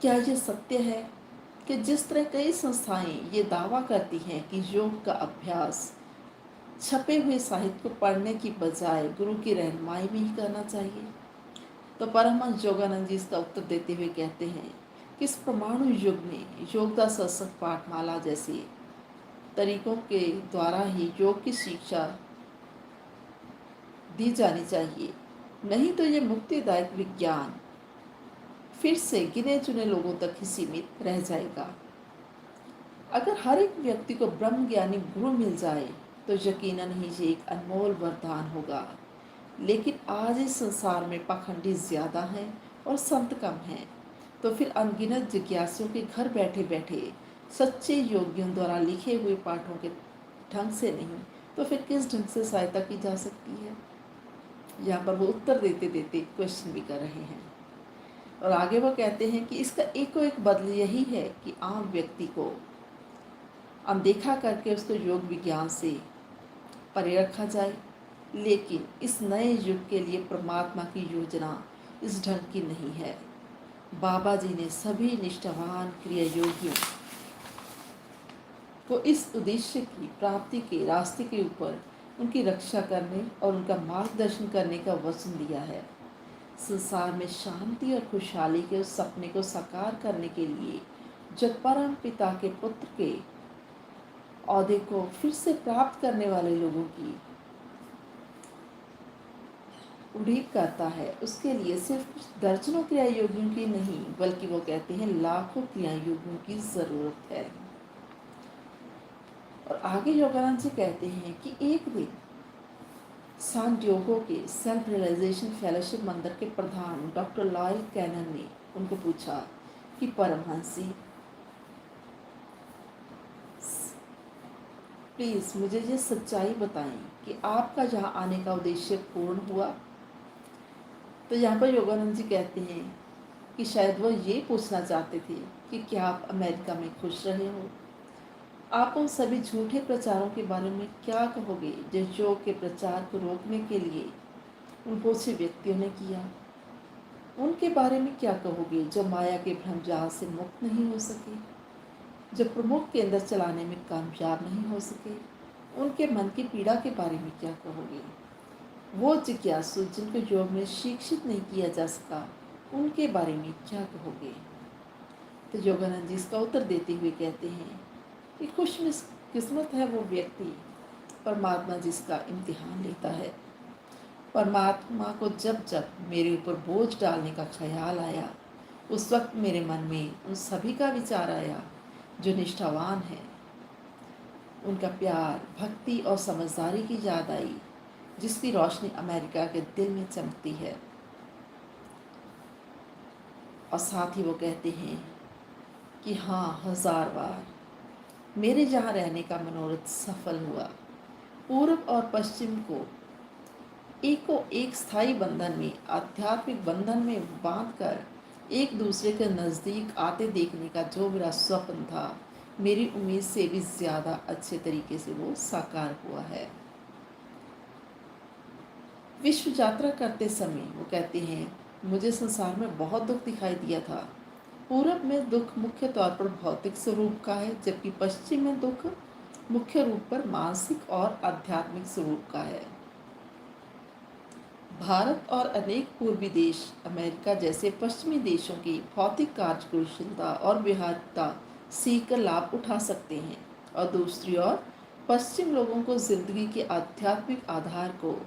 क्या ये सत्य है कि जिस तरह कई संस्थाएं ये दावा करती हैं कि योग का अभ्यास छपे हुए साहित्य को पढ़ने की बजाय गुरु की रहनुमाई में ही करना चाहिए, तो परमहंस योगानंद जी इसका उत्तर देते हुए कहते हैं कि इस परमाणु युग में योगदा सत्संग पाठमाला जैसे तरीकों के द्वारा ही योग की शिक्षा दी जानी चाहिए। नहीं तो ये मुक्तिदायक विज्ञान फिर से गिने चुने लोगों तक ही सीमित रह जाएगा। अगर हर एक व्यक्ति को ब्रह्म ज्ञानी गुरु मिल जाए तो यकीनन ही ये एक अनमोल वरदान होगा। लेकिन आज इस संसार में पाखंडी ज़्यादा हैं और संत कम हैं, तो फिर अनगिनत जिज्ञासुओं के घर बैठे बैठे सच्चे योगियों द्वारा लिखे हुए पाठों के ढंग से नहीं तो फिर किस ढंग से सहायता की जा सकती है। यहाँ पर वो उत्तर देते देते क्वेश्चन भी कर रहे हैं। और आगे वो कहते हैं कि इसका एक बदल यही है कि आम व्यक्ति को अनदेखा करके उसको योग विज्ञान से परे रखा जाए। लेकिन इस नए युग के लिए परमात्मा की योजना इस ढंग की नहीं है। बाबा जी ने सभी निष्ठावान क्रिया योगियों को इस उद्देश्य की प्राप्ति के रास्ते के ऊपर उनकी रक्षा करने और उनका मार्गदर्शन करने का वचन दिया है। संसार में शांति और खुशहाली के उस सपने को साकार करने के लिए जो परम पिता के पुत्र के औहदे को फिर से प्राप्त करने वाले लोगों की उड़ीक करता है, उसके लिए सिर्फ दर्जनों क्रिया योगियों की नहीं बल्कि वो कहते हैं लाखों क्रिया योगियों की ज़रूरत है। और आगे योगानंद जी कहते हैं कि एक दिन सान डियोगो के सेल्फ रियलाइजेशन फेलोशिप मंदिर के प्रधान डॉक्टर लॉयल कैनन ने उनको पूछा कि परमहंस जी, प्लीज़ मुझे ये सच्चाई बताएं कि आपका यहाँ आने का उद्देश्य पूर्ण हुआ। तो यहाँ पर योगानंद जी कहते हैं कि शायद वो ये पूछना चाहते थे कि क्या आप अमेरिका में खुश रहे हो। आप उन सभी झूठे प्रचारों के बारे में क्या कहोगे जो योग के प्रचार को रोकने के लिए उन बहुत से व्यक्तियों ने किया। उनके बारे में क्या कहोगे जो माया के भ्रमजाल से मुक्त नहीं हो सके, जो प्रमुख केंद्र चलाने में कामयाब नहीं हो सके। उनके मन की पीड़ा के बारे में क्या कहोगे। वो जिज्ञासु जिनको योग में शिक्षित नहीं किया जा सका, उनके बारे में क्या कहोगे। तो योगानंद जी इसका उत्तर देते हुए कहते हैं कि खुशकिस्मत है वो व्यक्ति परमात्मा जिसका इम्तिहान लेता है। परमात्मा को जब जब मेरे ऊपर बोझ डालने का ख्याल आया, उस वक्त मेरे मन में उन सभी का विचार आया जो निष्ठावान है। उनका प्यार, भक्ति और समझदारी की याद आई जिसकी रोशनी अमेरिका के दिल में चमकती है। और साथ ही वो कहते हैं कि हाँ, 1000 बार मेरे यहाँ रहने का मनोरथ सफल हुआ। पूर्व और पश्चिम को एक स्थायी बंधन में, आध्यात्मिक बंधन में बांधकर एक दूसरे के नज़दीक आते देखने का जो मेरा स्वप्न था, मेरी उम्मीद से भी ज़्यादा अच्छे तरीके से वो साकार हुआ है। विश्व यात्रा करते समय वो कहते हैं, मुझे संसार में बहुत दुख दिखाई दिया था। पूरब में दुख मुख्य तौर पर भौतिक स्वरूप का है, जबकि पश्चिम में दुख मुख्य रूप पर मानसिक और आध्यात्मिक स्वरूप का है। भारत और अनेक पूर्वी देश अमेरिका जैसे पश्चिमी देशों की भौतिक कार्यकुशलता और व्यवहारिकता सीख कर लाभ उठा सकते हैं, और दूसरी ओर पश्चिम लोगों को जिंदगी के आध्यात्मिक आधार को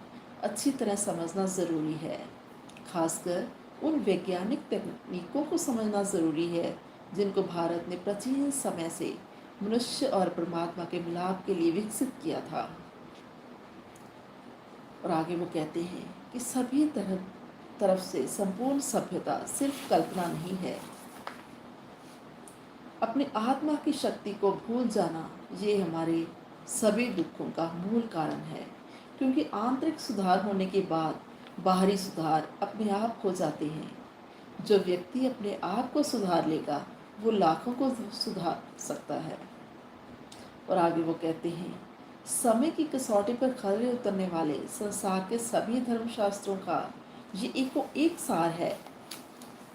अच्छी तरह समझना ज़रूरी है। खासकर उन वैज्ञानिक तकनीकों को समझना ज़रूरी है जिनको भारत ने प्राचीन समय से मनुष्य और परमात्मा के मिलाप के लिए विकसित किया था। और आगे वो कहते हैं कि सभी तरफ से संपूर्ण सभ्यता सिर्फ कल्पना नहीं है। अपनी आत्मा की शक्ति को भूल जाना ये हमारे सभी दुखों का मूल कारण है, क्योंकि आंतरिक सुधार होने के बाद बाहरी सुधार अपने आप हो जाते हैं। जो व्यक्ति अपने आप को सुधार लेगा वो लाखों को सुधार सकता है। और आगे वो कहते हैं, समय की कसौटी पर खरे उतरने वाले संसार के सभी धर्मशास्त्रों का ये एक सार है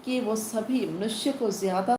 कि वो सभी मनुष्य को ज़्यादा